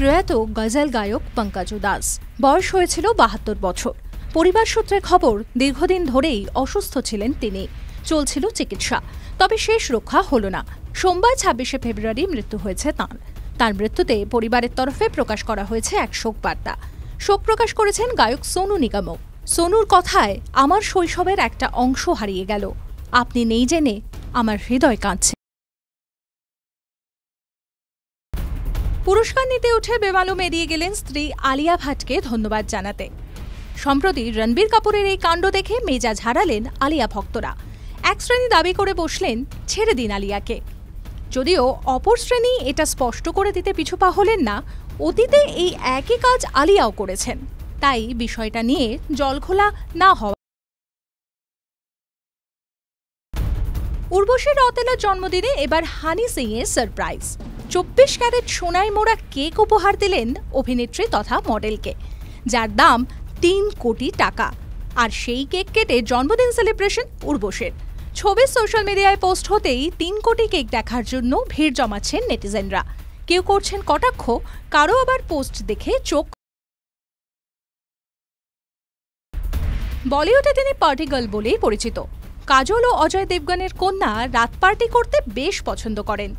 প্রয়াত গজল গায়ক পঙ্কজ উদাস। বয়স হয়েছিল ৭২ বছর। পরিবার সূত্রে খবর, দীর্ঘদিন ধরেই অসুস্থ ছিলেন তিনি। চলছিল চিকিৎসা, তবে শেষ রক্ষা হল না। সোমবার ২৬শে ফেব্রুয়ারি মৃত্যু হয়েছে তাঁর। তার মৃত্যুতে পরিবারের তরফে প্রকাশ করা হয়েছে এক শোক বার্তা। শোক প্রকাশ করেছেন গায়ক সোনু নিগমও। সোনুর কথায়, আমার শৈশবের একটা অংশ হারিয়ে গেল। আপনি নেই জেনে আমার হৃদয় কাঁদছে। পুরস্কার নিতে উঠে বেমালুম এড়িয়ে গেলেন স্ত্রী আলিয়া ভাটকে ধন্যবাদ জানাতে। সম্প্রতি রণবীর কাপুরের এই কাণ্ড দেখে মেজাজ হারালেন আলিয়া ভক্তরা। এক শ্রেণী দাবি করে বসলেন, ছেড়ে দিন আলিয়াকে। যদিও অপর শ্রেণী এটা স্পষ্ট করে দিতে পিছুপা হলেন না, অতীতে এই একই কাজ আলিয়াও করেছেন, তাই বিষয়টা নিয়ে জলঘোলা না হওয়া। উর্বশী রতেলার জন্মদিনে এবার হানি সিংয়ের সারপ্রাইজ। ২৪ ক্যারেট সোনায় মোড়া কেক উপহার দিলেন অভিনেত্রী তথা মডেলকে, যার দাম ৩ কোটি টাকা। আর সেই কেক কেটে জন্মদিন সেলিব্রেশন উর্বশীর। ছবি সোশ্যাল মিডিয়ায় পোস্ট হতেই ৩ কোটি কেক দেখার জন্য ভিড় জমাচ্ছেন নেটিজেনরা। কেউ করছেন কটাক্ষ, কারো আবার পোস্ট দেখে চোখ। বলিউডে তিনি পার্টি গার্ল বলেই পরিচিত। কাজল ও অজয় দেবগনের কন্যা রাত পার্টি করতে বেশ পছন্দ করেন,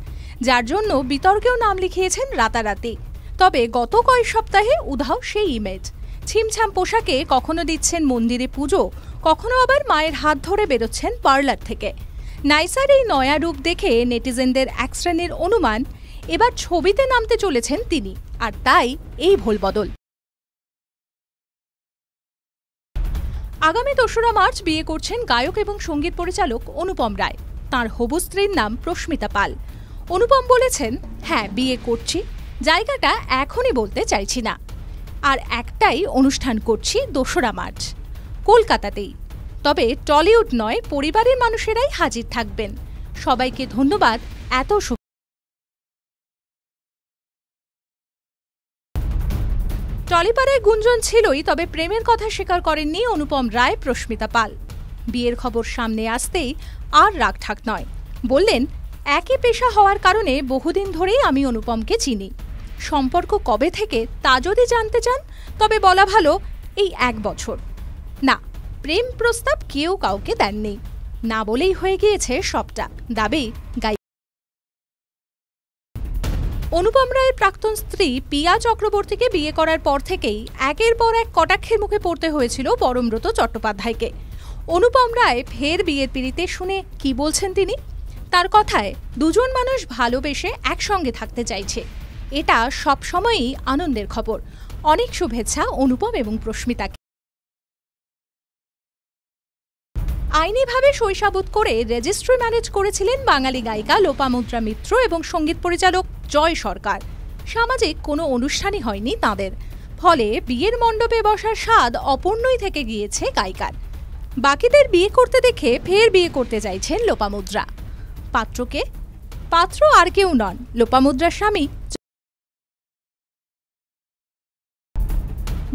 যার জন্য বিতর্কেও নাম লিখিয়েছেন রাতারাতি। তবে গত কয়েক সপ্তাহে উধাও সেই ইমেজ। ছিমছাম পোশাকে কখনো দিচ্ছেন মন্দিরে পুজো, কখনো আবার মায়ের হাত ধরে বেরোচ্ছেন পার্লার থেকে। নাইসার এই নয়া রূপ দেখে নেটিজেনদের এক শ্রেণীর অনুমান, এবার ছবিতে নামতে চলেছেন তিনি, আর তাই এই ভোলবদল। আগামী ২রা মার্চ বিয়ে করছেন গায়ক এবং সঙ্গীত পরিচালক অনুপম রায়। তাঁর হবু স্ত্রীর নাম প্রস্মিতা পাল। অনুপম বলেছেন, হ্যাঁ বিয়ে করছি, জায়গাটা এখনই বলতে চাইছি না। আর একটাই অনুষ্ঠান করছি ২রা মার্চ, কলকাতাতেই। তবে টলিউড নয়, পরিবারের মানুষেরাই হাজির থাকবেন। সবাইকে ধন্যবাদ এত টলিপাড়ায় গুঞ্জন ছিলই, তবে প্রেমের কথা স্বীকার করেননি অনুপম রায় প্রস্মিতা পাল। বিয়ের খবর সামনে আসতেই আর রাগঢাক নয়, বললেন, একই পেশা হওয়ার কারণে বহুদিন ধরেই আমি অনুপমকে চিনি। সম্পর্ক কবে থেকে তা যদি জানতে চান, তবে বলা ভালো এই ১ বছর। না, প্রেম প্রস্তাব কেউ কাউকে দেননি, না বলেই হয়ে গিয়েছে সবটা, দাবি গায়িকা। অনুপম রায়ের প্রাক্তন স্ত্রী পিয়া চক্রবর্তীকে বিয়ে করার পর থেকেই একের পর এক কটাক্ষের মুখে পড়তে হয়েছিল পরমব্রত চট্টোপাধ্যায়কে। অনুপম রায় ফের বিয়ের পিড়িতে শুনে কি বলছেন তিনি? তার কথায়, দুজন মানুষ ভালোবেসে একসঙ্গে থাকতে চাইছে, এটা সবসময়ই আনন্দের খবর। অনেক শুভেচ্ছা অনুপম এবং প্রস্মিতাকে। আইনিভাবে শৈশাবোধ করে রেজিস্ট্রি ম্যারেজ করেছিলেন বাঙালি গায়িকা লোপামুদ্রা মিত্র এবং সঙ্গীত পরিচালক জয় সরকার। সামাজিক কোনো অনুষ্ঠানই হয়নি তাঁদের, ফলে বিয়ের মণ্ডপে বসার স্বাদ অপূর্ণই থেকে গিয়েছে গায়িকার। বাকিদের বিয়ে করতে দেখে ফের বিয়ে করতে চাইছেন লোপামুদ্রা। পাত্রকে? পাত্র আর কেউ নন, লোপামুদ্রার স্বামী।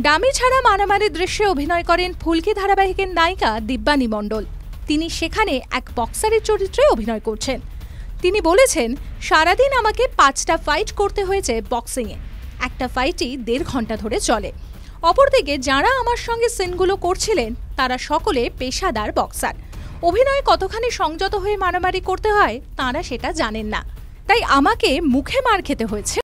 ডামি ছাড়া মারামারি দৃশ্যে অভিনয় করেন ফুলকি ধারাবাহিকের নায়িকা দিব্যানী মণ্ডল। তিনি সেখানে এক বক্সারের চরিত্রে অভিনয় করছেন। তিনি বলেছেন, সারাদিন আমাকে ৫টা ফাইট করতে হয়েছে বক্সিংয়ে। একটা ফাইটই ১.৫ ঘন্টা ধরে চলে। অপরদিকে যাঁরা আমার সঙ্গে সিনগুলো করছিলেন তারা সকলে পেশাদার বক্সার। অভিনয় কতখানি সংযত হয়ে মারামারি করতে হয় তাঁরা সেটা জানেন না, তাই আমাকে মুখে মার খেতে হয়েছে।